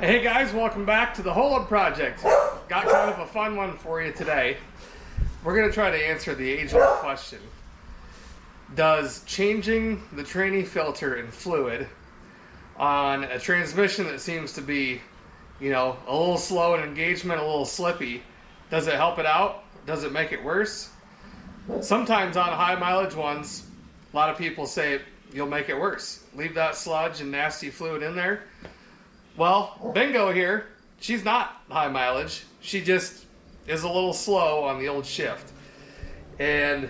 Hey guys, welcome back to the Hole-Up Project. Got kind of a fun one for you today. We're going to try to answer the age-old question. Does changing the tranny filter and fluid on a transmission that seems to be, a little slow in engagement, a little slippy, does it help it out? Does it make it worse? Sometimes on high mileage ones, a lot of people say you'll make it worse. Leave that sludge and nasty fluid in there. Well, Bingo here, she's not high mileage. She just is a little slow on the old shift. And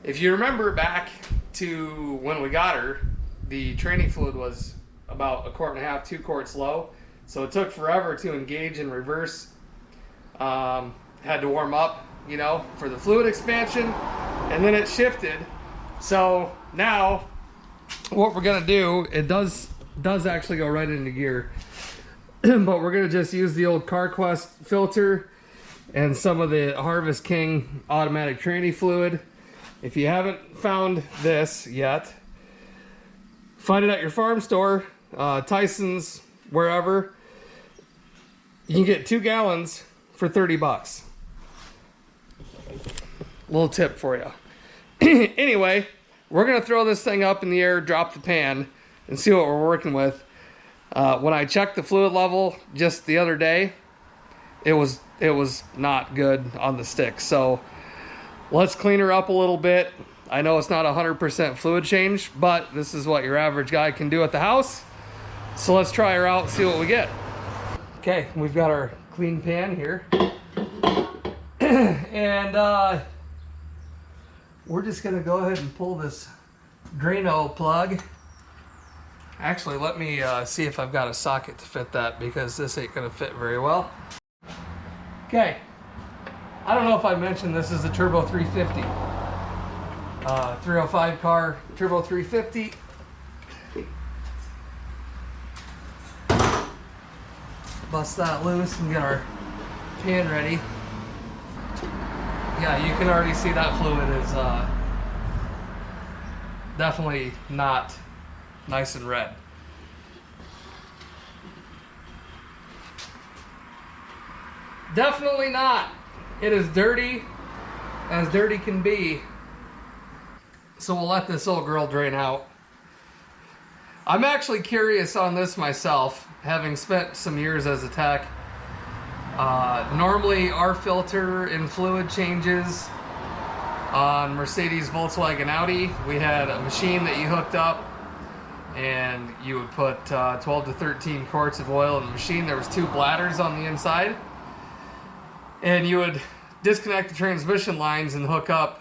if you remember back to when we got her, the tranny fluid was about 1.5 quarts, 2 quarts low. So it took forever to engage in reverse. Had to warm up, for the fluid expansion. And then it shifted. So now what we're going to do, it does actually go right into gear, but we're going to just use the old CarQuest filter and some of the Harvest King automatic tranny fluid. If you haven't found this yet, find it at your farm store, Tyson's, wherever. You can get 2 gallons for 30 bucks. Little tip for you. Anyway, we're going to throw this thing up in the air, drop the pan, and see what we're working with. When I checked the fluid level just the other day, it was not good on the stick. So let's clean her up a little bit. I know it's not 100% fluid change, but this is what your average guy can do at the house. So let's try her out and see what we get. Okay, we've got our clean pan here. And we're just gonna go ahead and pull this Drano plug. Actually, let me see if I've got a socket to fit that, because this ain't gonna fit very well. Okay, I don't know if I mentioned this is a Turbo 350. 305 car Turbo 350. Bust that loose and get our pan ready. Yeah, you can already see that fluid is definitely not nice and red. Definitely not. It is dirty as dirty can be. So we'll let this old girl drain out. I'm actually curious on this myself, having spent some years as a tech. Normally our filter and fluid changes on Mercedes, Volkswagen, Audi. We had a machine that you hooked up and you would put 12 to 13 quarts of oil in the machine. There was 2 bladders on the inside, and you would disconnect the transmission lines and hook up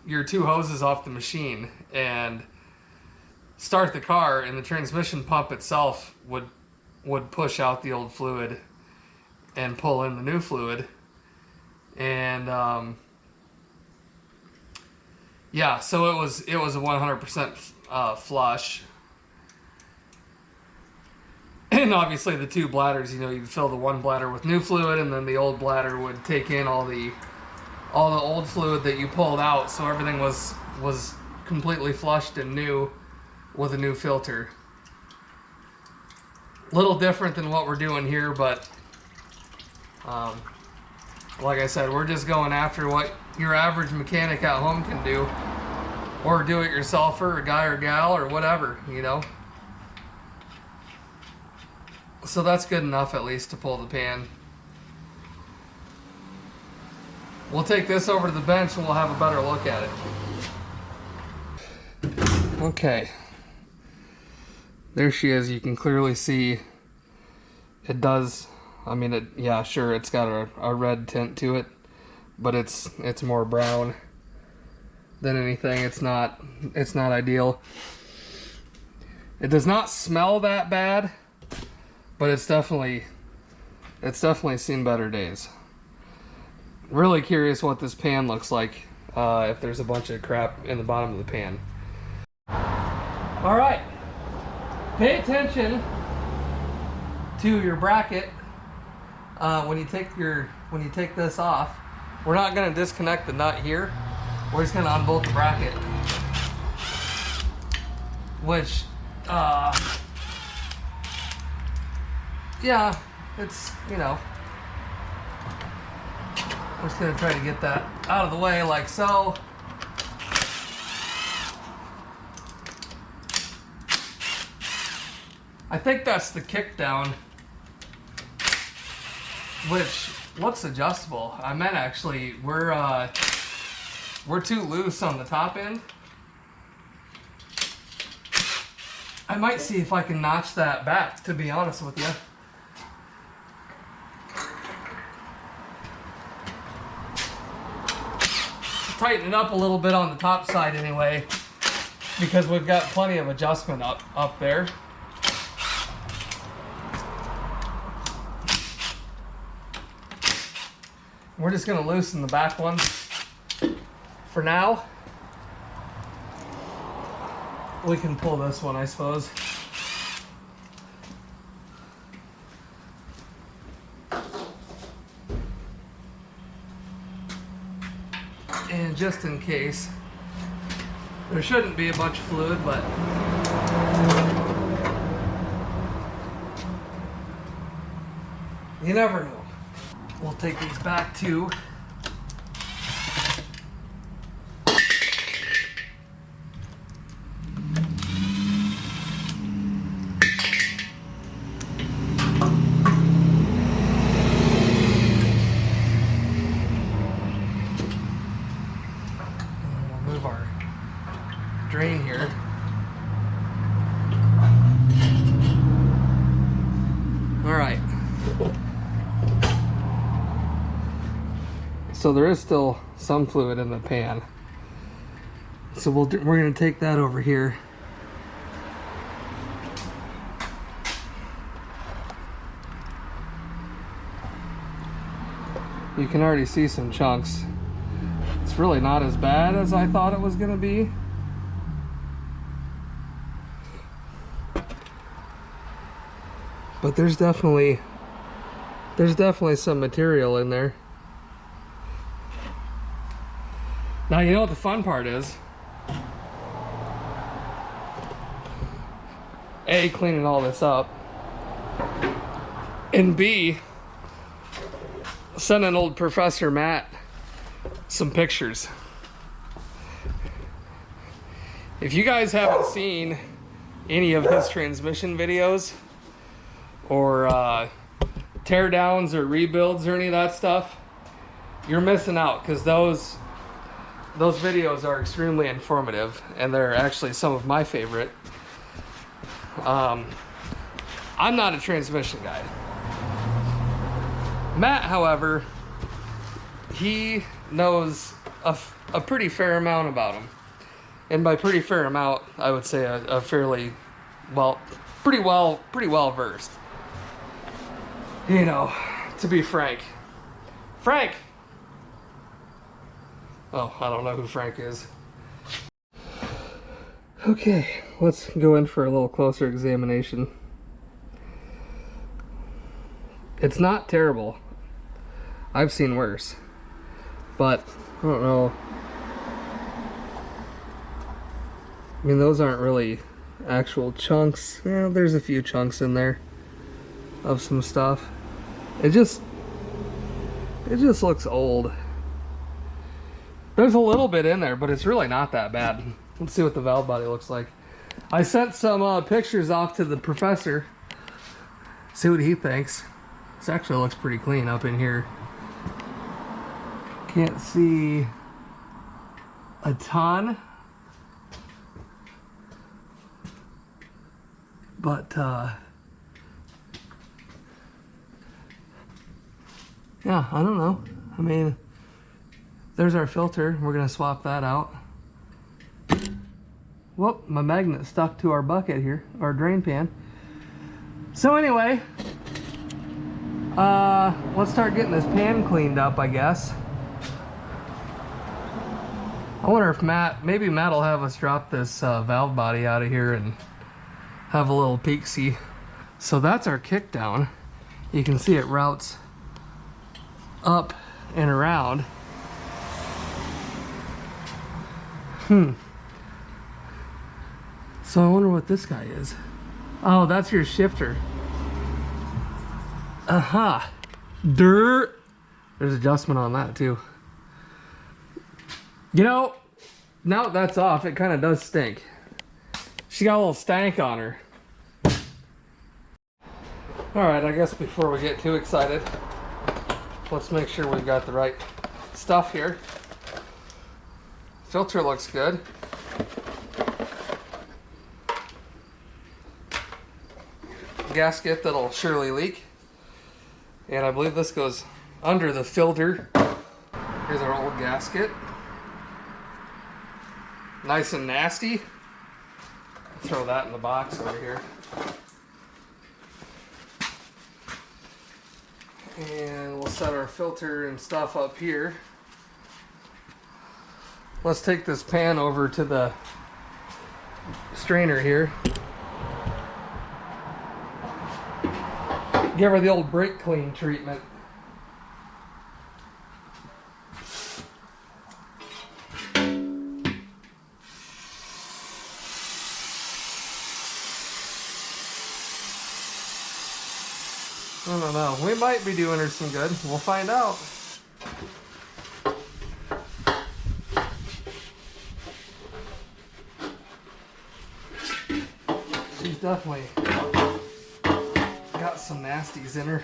your 2 hoses off the machine and start the car, and the transmission pump itself would push out the old fluid and pull in the new fluid. And yeah, so it was a 100% flush. And obviously the 2 bladders, you'd fill the 1 bladder with new fluid, and then the old bladder would take in all the old fluid that you pulled out, so everything was completely flushed and new with a new filter. Little different than what we're doing here, but like I said, we're just going after what your average mechanic at home can do, or do-it-yourselfer, a guy or gal, or whatever, So that's good enough, at least, to pull the pan. We'll take this over to the bench and we'll have a better look at it. Okay. There she is. You can clearly see it does. Yeah, sure, it's got a red tint to it, but it's more brown than anything. It's not ideal. It does not smell that bad, but it's definitely seen better days. Really curious what this pan looks like, if there's a bunch of crap in the bottom of the pan. All right, pay attention to your bracket when you take this off. We're not going to disconnect the nut here. We're just going to unbolt the bracket, which Yeah, it's, you know, I'm just gonna try to get that out of the way like so. I think that's the kick down, which looks adjustable. I meant actually, we're too loose on the top end. I might see if I can notch that back, to be honest with you. Tighten it up a little bit on the top side anyway, because we've got plenty of adjustment up there. We're just going to loosen the back one for now. We can pull this one, I suppose. And just in case, there shouldn't be a bunch of fluid, but you never know. We'll take these back too. We'll move our drain here. All right. So there is still some fluid in the pan. So we're going to take that over here. You can already see some chunks. It's really not as bad as I thought it was going to be. But there's definitely some material in there. Now, you know what the fun part is? A, cleaning all this up, and B, sending old Professor Matt some pictures. If you guys haven't seen any of his transmission videos or teardowns or rebuilds or any of that stuff, you're missing out, because those videos are extremely informative, and they're actually some of my favorite. I'm not a transmission guy. Matt, however, he knows a pretty fair amount about them. And by pretty fair amount, I would say a fairly pretty well versed. You know, to be frank. Frank! Oh, I don't know who Frank is. Okay, let's go in for a little closer examination. It's not terrible. I've seen worse. But, I don't know. I mean, those aren't really actual chunks. Yeah, there's a few chunks in there of some stuff. It just looks old. There's a little bit in there, but it's really not that bad. Let's see what the valve body looks like. I sent some pictures off to the professor. See what he thinks. This actually looks pretty clean up in here. Can't see a ton. But, yeah, I don't know. I mean, there's our filter. We're going to swap that out. Whoop, my magnet stuck to our bucket here, our drain pan. So anyway, let's start getting this pan cleaned up, I guess. I wonder if maybe Matt will have us drop this valve body out of here and have a little peek-see. So that's our kick down. You can see it routes up and around. So I wonder what this guy is. Oh, that's your shifter. Aha. Dirt. There's adjustment on that too. You know, now that that's off, it kind of does stink. She got a little stank on her. Alright, I guess before we get too excited, let's make sure we've got the right stuff here. Filter looks good. Gasket that'll surely leak. And I believe this goes under the filter. Here's our old gasket. Nice and nasty. Throw that in the box over here. And we'll set our filter and stuff up here. Let's take this pan over to the strainer here. Give her the old brake clean treatment. I don't know. We might be doing her some good. We'll find out. She's definitely got some nasties in her.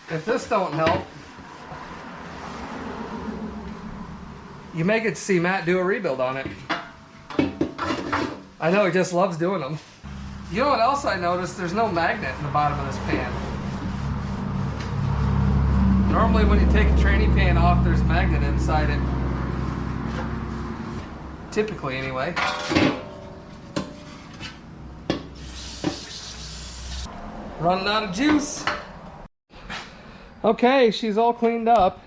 If this don't help, you may get to see Matt do a rebuild on it. I know he just loves doing them. You know what else I noticed? There's no magnet in the bottom of this pan. Normally when you take a tranny pan off, there's a magnet inside it. Typically anyway. Running out of juice. Okay, she's all cleaned up.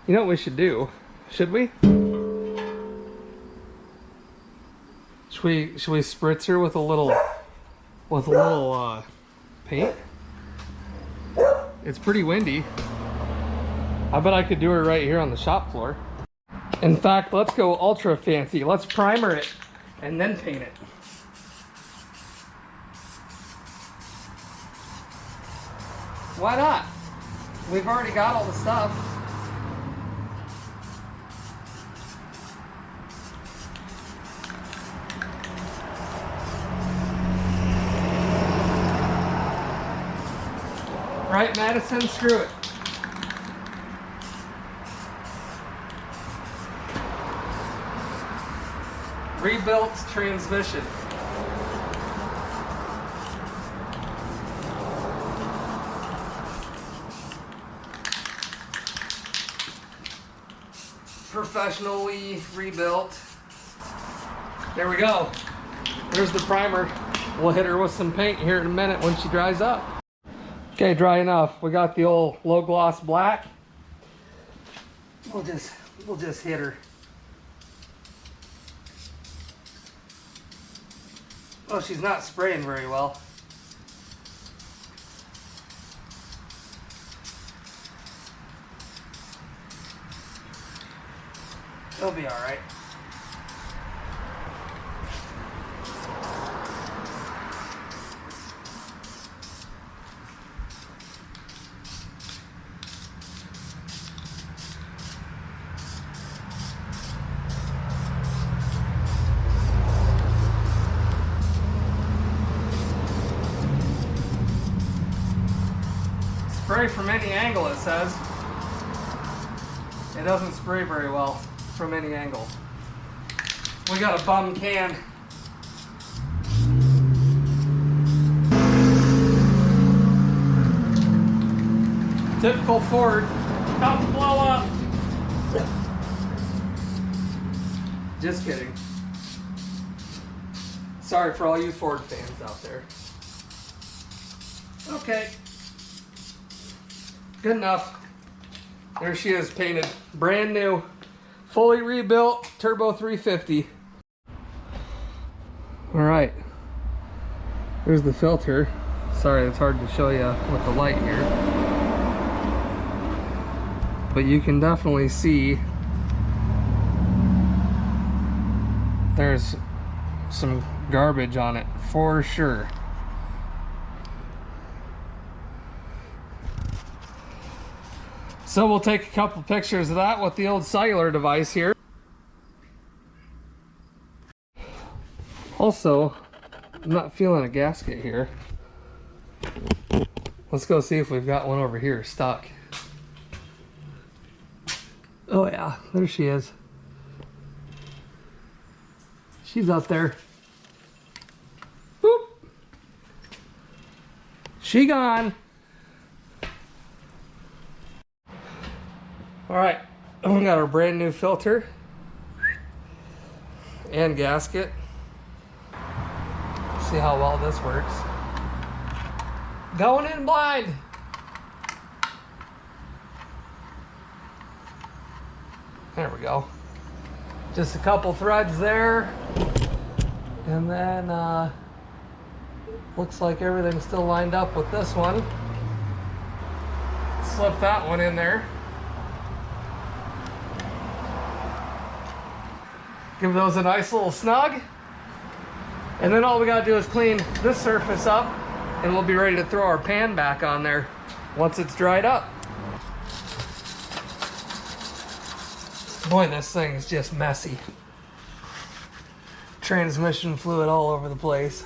You know what we should do? Should we? Should we spritz her with a little paint? It's pretty windy. I bet I could do her right here on the shop floor. In fact, let's go ultra fancy. Let's primer it and then paint it. Why not? We've already got all the stuff. Right, Madison? Screw it. Rebuilt transmission. Professionally rebuilt. There we go. There's the primer. We'll hit her with some paint here in a minute when she dries up. Okay, dry enough. We got the old low gloss black. We'll just hit her. Oh, she's not spraying very well. It'll be all right. Spray from any angle, it says. It doesn't spray very well from any angle. We got a bum can. Typical Ford. About to blow up. Just kidding. Sorry for all you Ford fans out there. Okay. Good enough. There she is, painted. Brand new. Fully rebuilt Turbo 350. Alright. There's the filter. Sorry, it's hard to show you with the light here. But you can definitely see there's some garbage on it for sure. So we'll take a couple pictures of that with the old cellular device here. Also, I'm not feeling a gasket here. Let's go see if we've got one over here stuck. Oh yeah, there she is. She's up there. Boop. She gone. All right, we got our brand new filter and gasket. See how well this works. Going in blind. There we go. Just a couple threads there. And then looks like everything's still lined up with this one. Slip that one in there. Give those a nice little snug. And then all we gotta do is clean this surface up and we'll be ready to throw our pan back on there once it's dried up. Boy, this thing is just messy. Transmission fluid all over the place.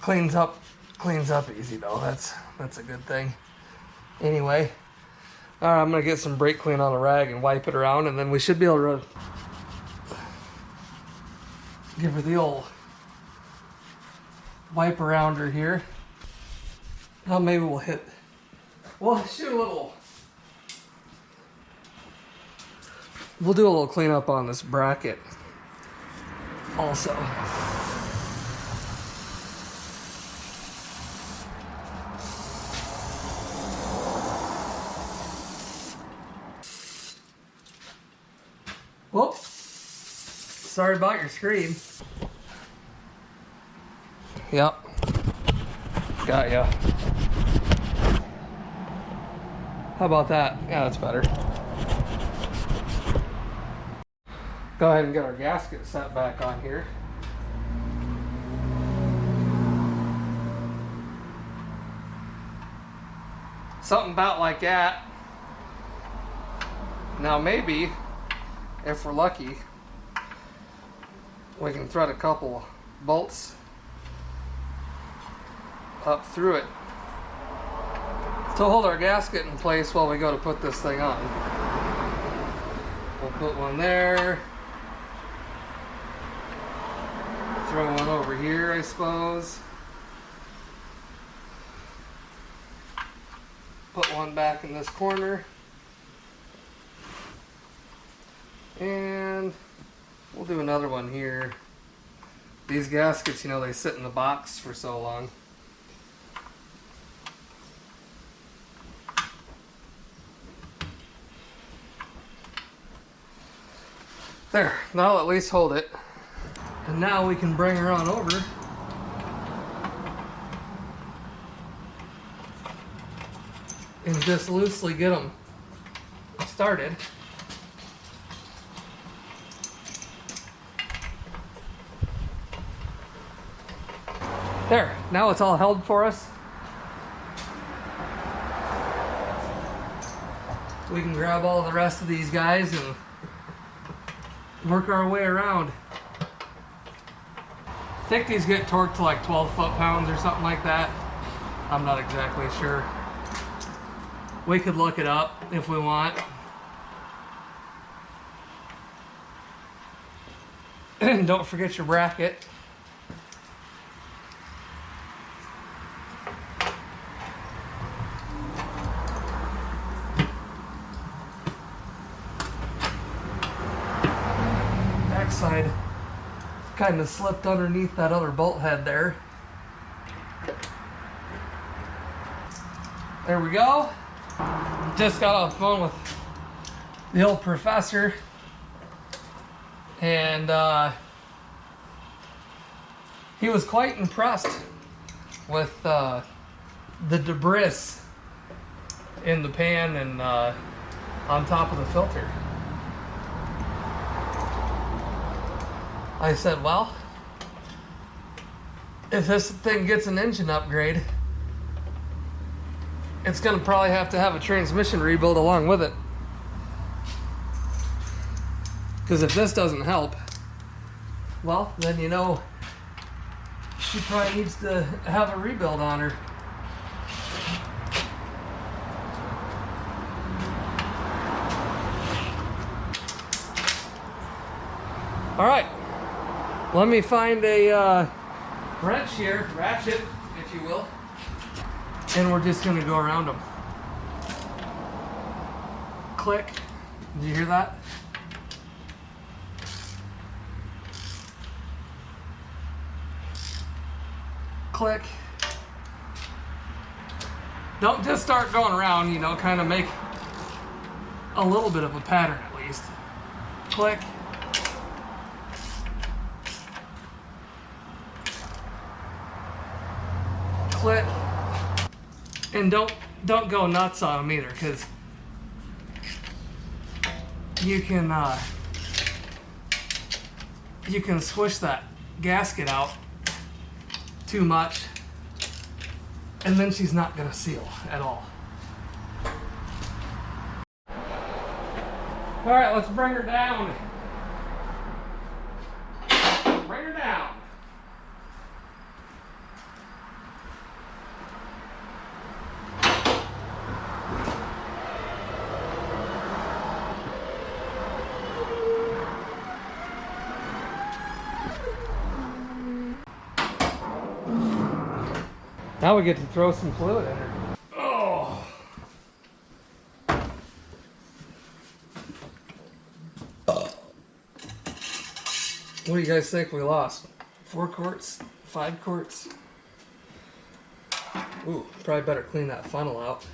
Cleans up easy though. That's a good thing. Anyway, all right, I'm gonna get some brake clean on a rag and wipe it around, and then we should be able to give her the old wipe around her here. Now maybe we'll shoot a little. We'll do a little cleanup on this bracket also. Whoops. Sorry about your screen. Yep. Got ya. How about that? Yeah, that's better. Go ahead and get our gasket set back on here. Something about like that. Now maybe, if we're lucky, we can thread a couple bolts up through it to hold our gasket in place while we go to put this thing on. We'll put one there. Throw one over here, I suppose. Put one back in this corner. And we'll do another one here. These gaskets, you know, they sit in the box for so long. There, that'll at least hold it. And now we can bring her on over. And just loosely get them started. There, now it's all held for us. We can grab all the rest of these guys and work our way around. I think these get torqued to like 12 foot-pounds or something like that. I'm not exactly sure. We could look it up if we want. And don't forget your bracket. Backside kind of slipped underneath that other bolt head there. There we go. Just got off the phone with the old professor, and he was quite impressed with the debris in the pan and on top of the filter. I said, well, if this thing gets an engine upgrade, it's going to probably have to have a transmission rebuild along with it. Because if this doesn't help, well, then you know she probably needs to have a rebuild on her. All right, let me find a wrench here, ratchet, if you will, and we're just gonna go around them. Click. Did you hear that? Click. Don't just start going around, you know, kind of make a little bit of a pattern at least. Click. Click. And don't go nuts on them either, because you can squish that gasket out too much, and then she's not going to seal at all. All right, let's bring her down. Bring her down. Now we get to throw some fluid in her. Oh! What do you guys think we lost? 4 quarts? 5 quarts? Ooh, probably better clean that funnel out.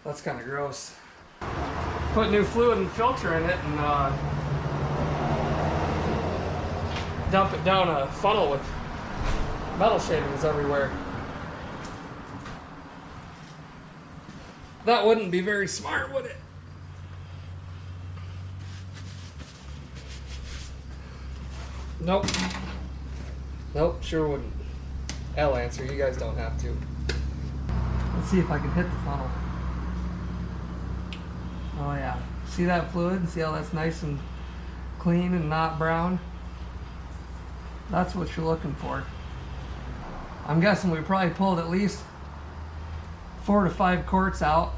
That's kind of gross. Put new fluid and filter in it and dump it down a funnel with metal shavings everywhere. That wouldn't be very smart, would it? Nope. Nope, sure wouldn't. I'll answer, you guys don't have to. Let's see if I can hit the funnel. Oh yeah. See that fluid? See how that's nice and clean and not brown? That's what you're looking for. I'm guessing we probably pulled at least 4 to 5 quarts out.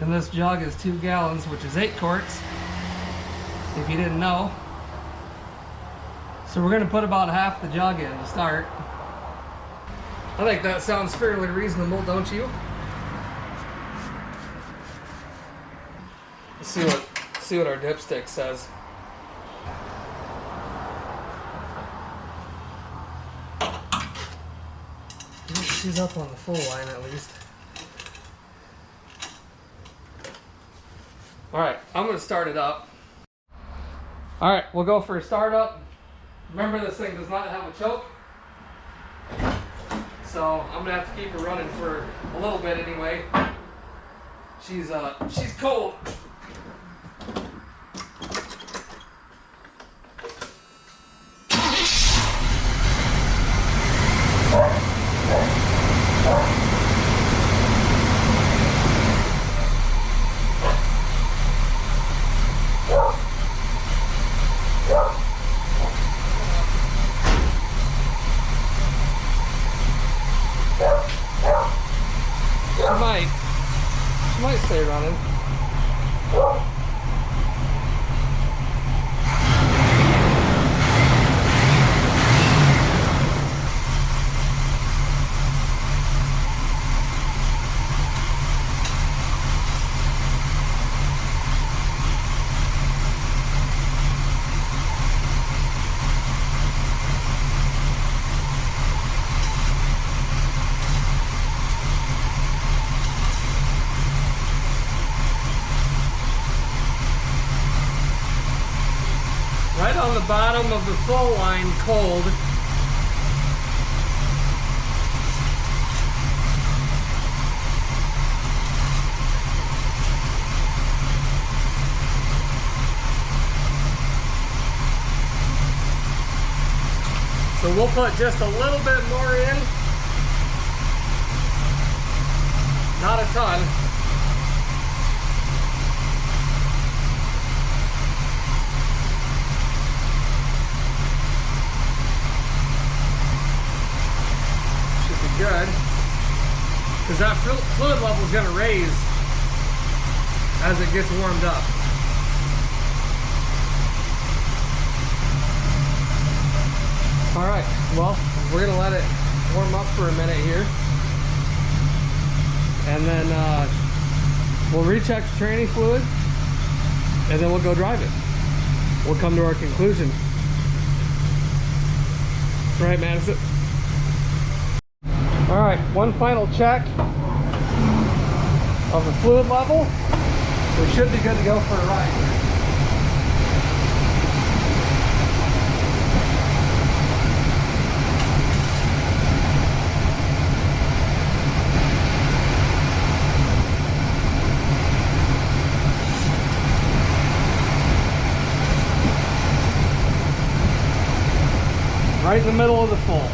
And this jug is 2 gallons, which is 8 quarts, if you didn't know. So we're gonna put about half the jug in to start. I think that sounds fairly reasonable, don't you? Let's see what our dipstick says. She's up on the full line at least. Alright, I'm going to start it up. Alright, we'll go for a start up. Remember, this thing does not have a choke. So I'm going to have to keep her running for a little bit anyway. She's cold. She might stay running. Right on the bottom of the full line, cold. we'll put just a little bit more in. Not a ton. Should be good. Because that fluid level is going to raise as it gets warmed up. All right, well, we're gonna let it warm up for a minute here. And then we'll recheck the training fluid and then we'll go drive it. We'll come to our conclusion. Right, Madison? All right, one final check of the fluid level. We should be good to go for a ride. Right in the middle of the full.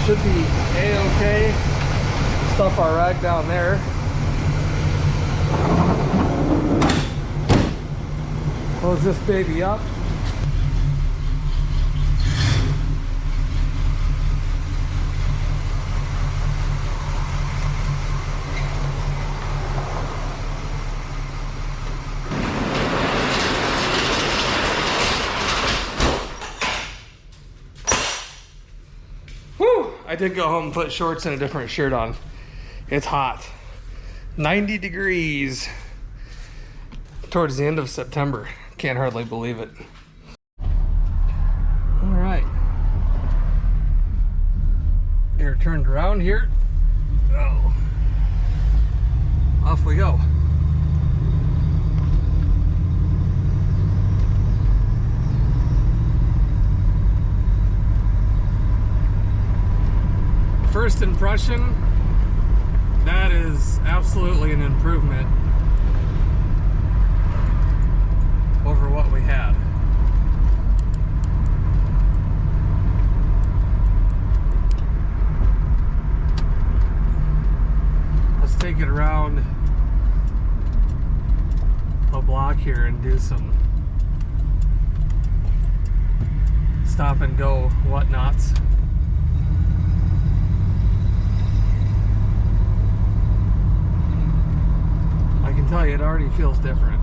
Should be A-okay. Stuff our rag down there. Close this baby up. I did go home and put shorts and a different shirt on. It's hot. 90 degrees towards the end of September. Can't hardly believe it. All right. Get her turned around here. Oh. Off we go. First impression, that is absolutely an improvement over what we had. Let's take it around a block here and do some stop and go whatnots. I can tell you it already feels different.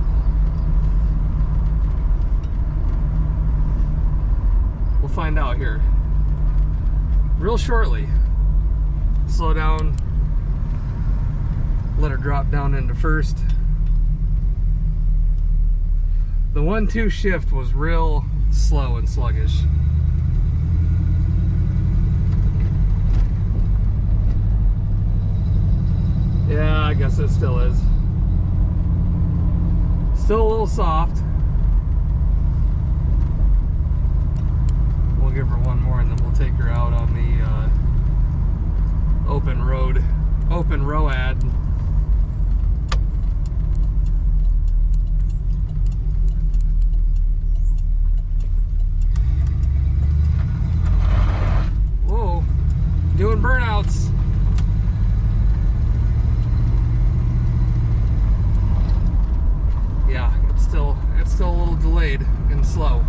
We'll find out here real shortly. Slow down, let her drop down into first. The 1-2 shift was real slow and sluggish. Yeah, I guess it still is. Still a little soft. We'll give her one more and then we'll take her out on the open road, open road. Whoa, doing burnouts. Yeah, it's still a little delayed and slow.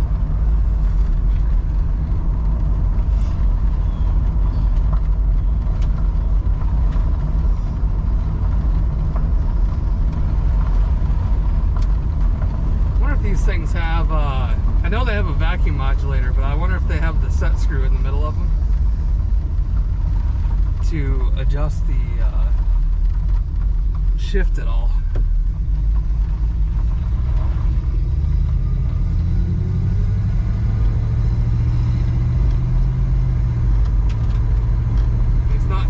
I wonder if these things have, I know they have a vacuum modulator, but I wonder if they have the set screw in the middle of them to adjust the shift at all.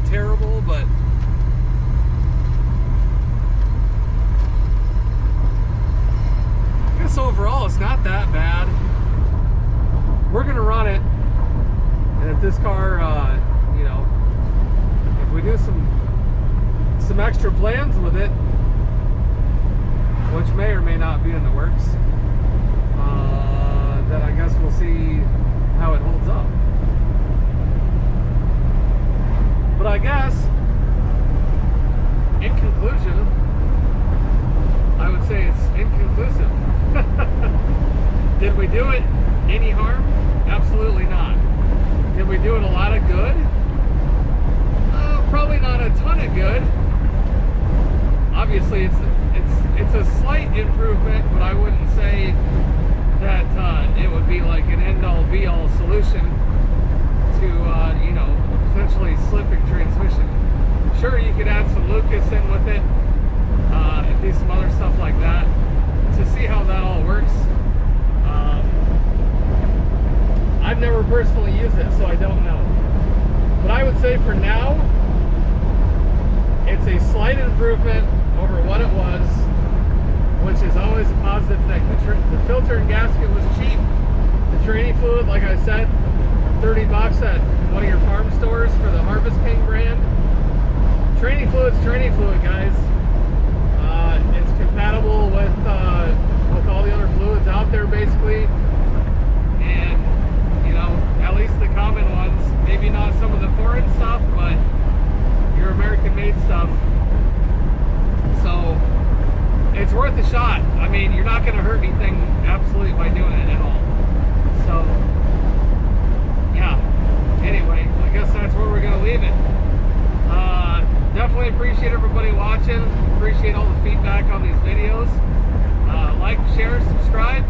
Terrible, but I guess overall it's not that bad. We're gonna run it, and if this car, you know, if we do some extra plans with it, which may or may not be in the works, then I guess we'll see how it holds up. But I guess, in conclusion, I would say it's inconclusive. Did we do it any harm? Absolutely not. Did we do it a lot of good? Probably not a ton of good. Obviously, it's a slight improvement, but I wouldn't say that it would be like an end-all be-all solution to you know, potentially slipping transmission. Sure, you could add some Lucas in with it and do some other stuff like that to see how that all works. I've never personally used it, so I don't know. But I would say for now, it's a slight improvement over what it was, which is always a positive thing. The filter and gasket was cheap. The training fluid, like I said, $30 at one of your farm stores for the Harvest King brand. Training fluid's training fluid, guys. It's compatible with all the other fluids out there, basically. And, you know, at least the common ones, maybe not some of the foreign stuff, but your American-made stuff. So it's worth a shot. I mean, you're not going to hurt anything absolutely by doing it at all. So yeah, anyway, I guess that's where we're going to leave it. Definitely appreciate everybody watching. Appreciate all the feedback on these videos. Like, share, subscribe.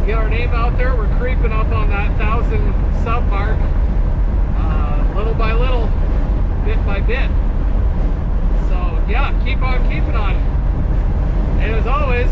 Get our name out there. We're creeping up on that 1,000 sub mark, little by little, bit by bit. So yeah, keep on keeping on. And as always,